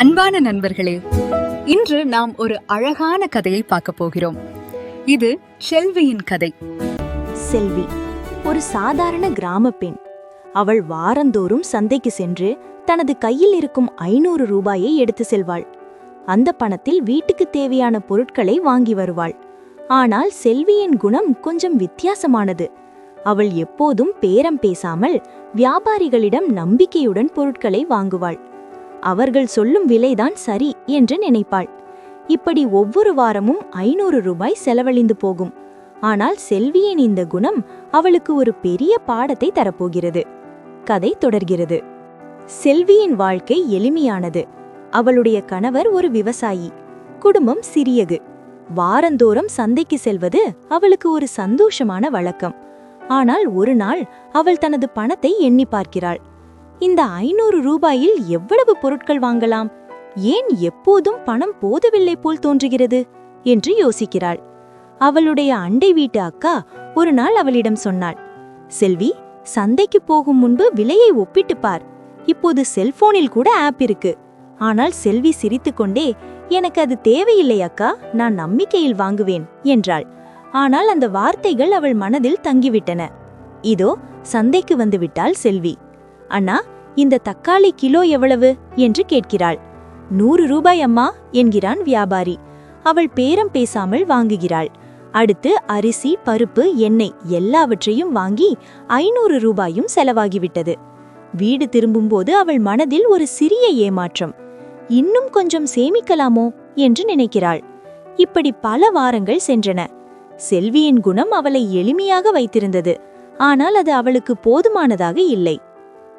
அன்பான நண்பர்களே, இன்று நாம் ஒரு அழகான கதையை பார்க்க போகிறோம். இது செல்வியின் கதை. செல்வி ஒரு சாதாரண கிராம பெண். அவள் வாரந்தோறும் சந்தைக்கு சென்று தனது கையில் இருக்கும் 500 ரூபாயை எடுத்து செல்வாள். அந்த பணத்தில் வீட்டுக்கு தேவையான பொருட்களை வாங்கி வருவாள். ஆனால் செல்வியின் குணம் கொஞ்சம் வித்தியாசமானது. அவள் எப்போதும் பேரம் பேசாமல் வியாபாரிகளிடம் நம்பிக்கையுடன் பொருட்களை வாங்குவாள். அவர்கள் சொல்லும் விலைதான் சரி என்று நினைப்பாள். இப்படி ஒவ்வொரு வாரமும் 500 ரூபாய் செலவழிந்து போகும். ஆனால் செல்வியின் இந்த குணம் அவளுக்கு ஒரு பெரிய பாடத்தை தரப்போகிறது. கதை தொடர்கிறது. செல்வியின் வாழ்க்கை எளிமையானது. அவளுடைய கணவர் ஒரு விவசாயி. குடும்பம் சிறியது. வாரந்தோறும் சந்தைக்கு செல்வது அவளுக்கு ஒரு சந்தோஷமான வழக்கம். ஆனால் ஒரு நாள் அவள் தனது பணத்தை எண்ணி பார்க்கிறாள். இந்த 500 ரூபாயில் எவ்வளவு பொருட்கள் வாங்கலாம்? ஏன் எப்போதும் பணம் போதவில்லை போல் தோன்றுகிறது என்று யோசிக்கிறாள். அவளுடைய அண்டை வீட்டு அக்கா ஒரு நாள் அவளிடம் சொன்னாள், செல்வி, சந்தைக்கு போகும் முன்பு விலையை ஒப்பிட்டு பார். இப்போது செல்போனில் கூட ஆப் இருக்கு. ஆனால் செல்வி சிரித்துக்கொண்டே, எனக்கு அது தேவையில்லை அக்கா, நான் நம்பிக்கையில் வாங்குவேன் என்றாள். ஆனால் அந்த வார்த்தைகள் அவள் மனதில் தங்கிவிட்டன. இதோ சந்தைக்கு வந்துவிட்டாள் செல்வி. அண்ணா, இந்த தக்காளி கிலோ எவ்வளவு என்று கேட்கிறாள். 100 ரூபாய் அம்மா என்கிறான் வியாபாரி. அவள் பேரம் பேசாமல் வாங்குகிறாள். அடுத்து அரிசி, பருப்பு, எண்ணெய் எல்லாவற்றையும் வாங்கி 500 ரூபாயும் செலவாகிவிட்டது. வீடு திரும்பும்போது அவள் மனதில் ஒரு சிறிய ஏமாற்றம். இன்னும் கொஞ்சம் சேமிக்கலாமோ என்று நினைக்கிறாள். இப்படி பல வாரங்கள் சென்றன. செல்வியின் குணம் அவளை எளிமையாக வைத்திருந்தது. ஆனால் அது அவளுக்கு போதுமானதாக இல்லை.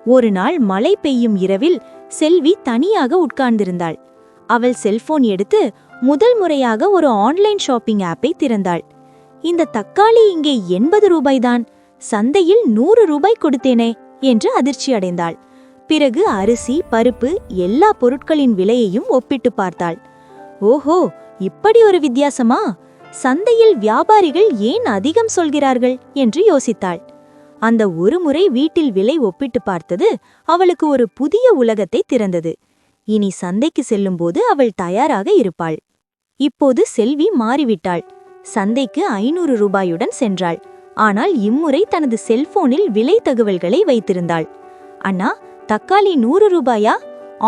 ஒரு நாள் மழை பெய்யும் இரவில் செல்வி தனியாக உட்கார்ந்திருந்தாள். அவள் செல்போன் எடுத்து முதல் முறையாக ஒரு ஆன்லைன் ஷாப்பிங் ஆப்பை திறந்தாள். இந்த தக்காளி இங்கே 80 ரூபாய்தான், சந்தையில் 100 ரூபாய் கொடுத்தேனே என்று அதிர்ச்சி அடைந்தாள். பிறகு அரிசி, பருப்பு எல்லா பொருட்களின் விலையையும் ஒப்பிட்டு பார்த்தாள். ஓஹோ, இப்படி ஒரு வித்தியாசமா? சந்தையில் வியாபாரிகள் ஏன் அதிகம் சொல்கிறார்கள் என்று யோசித்தாள். அந்த ஒரு முறை வீட்டில் விலை ஒப்பிட்டு பார்த்தது அவளுக்கு ஒரு புதிய உலகத்தை திறந்தது. இனி சந்தைக்கு செல்லும்போது அவள் தயாராக இருப்பாள். இப்போது செல்வி மாறிவிட்டாள். சந்தைக்கு 500 ரூபாயுடன் சென்றாள். ஆனால் இம்முறை தனது செல்போனில் விலை தகவல்களை வைத்திருந்தாள். அண்ணா, தக்காளி 100 ரூபாயா?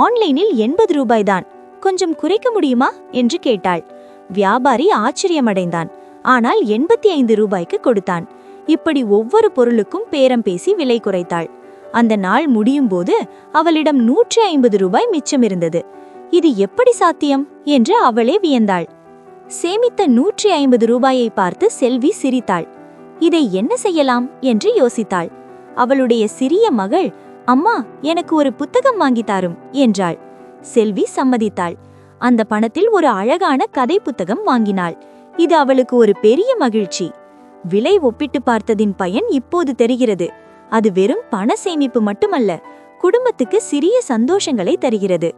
ஆன்லைனில் 80 ரூபாய்தான், கொஞ்சம் குறைக்க முடியுமா என்று கேட்டாள். வியாபாரி ஆச்சரியமடைந்தான். ஆனால் 85 ரூபாய்க்கு கொடுத்தான். இப்படி ஒவ்வொரு பொருளுக்கும் பேரம் பேசி விலை குறைத்தாள். அந்த நாள் முடியும் போது அவளிடம் 150 ரூபாய் மிச்சம் இருந்தது. இது எப்படி சாத்தியம் என்று அவளே வியந்தாள். சேமித்த 150 ரூபாயை பார்த்து செல்வி சிரித்தாள். இதை என்ன செய்யலாம் என்று யோசித்தாள். அவளுடைய சிறிய மகள், அம்மா, எனக்கு ஒரு புத்தகம் வாங்கி தாரும் என்றாள். செல்வி சம்மதித்தாள். அந்த பணத்தில் ஒரு அழகான கதை புத்தகம் வாங்கினாள். இது அவளுக்கு ஒரு பெரிய மகிழ்ச்சி. விலை ஒப்பிட்டு பார்த்ததின் பயன் இப்போது தெரிகிறது. அது வெறும் பண சேமிப்பு மட்டுமல்ல, குடும்பத்துக்கு சிறிய சந்தோஷங்களை தருகிறது.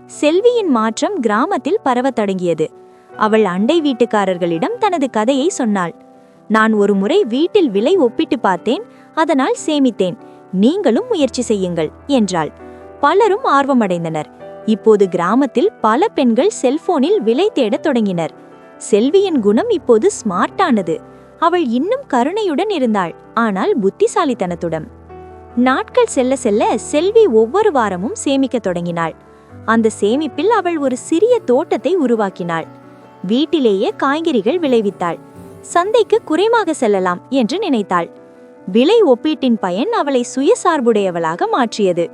செல்வியின் மாற்றம் கிராமத்தில் பரவத் தொடங்கியது. அவள் அண்டை வீட்டுக்காரர்களிடம் தனது கதையை சொன்னாள். நான் ஒரு முறை வீட்டில் விலை ஒப்பிட்டு பார்த்தேன், அதனால் சேமித்தேன். நீங்களும் முயற்சி செய்யுங்கள் என்றாள். பலரும் ஆர்வமடைந்தனர். இப்போது கிராமத்தில் பல பெண்கள் செல்போனில் விலை தேடத் தொடங்கினர். செல்வியின் குணம் இப்போது ஸ்மார்ட்டானது. அவள் இன்னும் கருணையுடன் இருந்தாள், ஆனால் புத்திசாலித்தனத்துடன். நாட்கள் செல்ல செல்ல செல்வி ஒவ்வொரு வாரமும் சேமிக்கத் தொடங்கினாள். அந்த சேமிப்பில் அவள் ஒரு சிறிய தோட்டத்தை உருவாக்கினாள். வீட்டிலேயே காய்கறிகள் விளைவித்தாள். சந்தைக்கு குறைவாக செல்லலாம் என்று நினைத்தாள். விலை ஒப்பீட்டின் பயன் அவளை சுயசார்புடையவளாக மாற்றியது.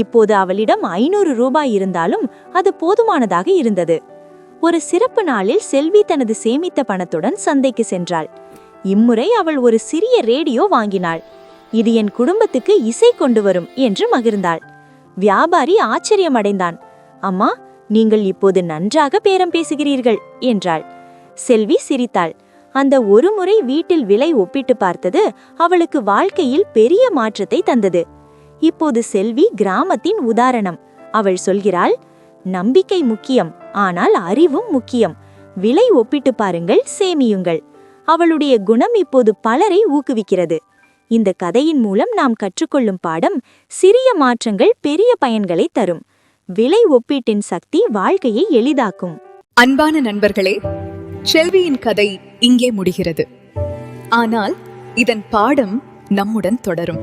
இப்போது அவளிடம் 500 ரூபாய் இருந்தாலும் அது போதுமானதாக இருந்தது. ஒரு சிறப்பு நாளில் செல்வி தனது சேமித்த பணத்துடன் சந்தைக்கு சென்றாள். இம்முறை அவள் ஒரு சிறிய ரேடியோ வாங்கினாள். இது என் குடும்பத்துக்கு இசை கொண்டு வரும் என்று மகிழ்ந்தாள். வியாபாரி ஆச்சரியமடைந்தான். அம்மா, நீங்கள் இப்போது நன்றாக பேரம் பேசுகிறீர்கள் என்றாள். செல்வி சிரித்தாள். அந்த ஒரு முறை வீட்டில் விலை ஒப்பிட்டு பார்த்தது அவளுக்கு வாழ்க்கையில் பெரிய மாற்றத்தை தந்தது. இப்போது செல்வி கிராமத்தின் உதாரணம். அவள் சொல்கிறாள், நம்பிக்கை முக்கியம், ஆனால் அறிவும் முக்கியம். விலை ஒப்பிட்டு பாருங்கள், சேமியுங்கள். அவளுடைய குணம் இப்போது பலரை ஊக்குவிக்கிறது. இந்த கதையின் மூலம் நாம் கற்றுக்கொள்ளும் பாடம், சிறிய மாற்றங்கள் பெரிய பயன்களை தரும். விலை ஒப்பீட்டின் சக்தி வாழ்க்கையை எளிதாக்கும். அன்பான நண்பர்களே, செல்வியின் கதை இங்கே முடிகிறது. ஆனால் இதன் பாடம் நம்முடன் தொடரும்.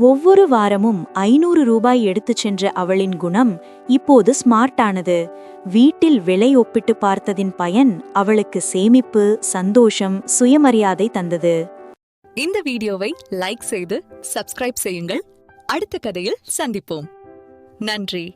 ஒவ்வொரு வாரமும் 500 ரூபாய் எடுத்துச் சென்ற அவளின் குணம் இப்போது ஸ்மார்ட்டானது. வீட்டில் விலை ஒப்பிட்டு பார்த்ததின் பயன் அவளுக்கு சேமிப்பு, சந்தோஷம், சுயமரியாதை தந்தது. இந்த வீடியோவை லைக் செய்து சப்ஸ்கிரைப் செய்யுங்கள். அடுத்த கதையில் சந்திப்போம். நன்றி.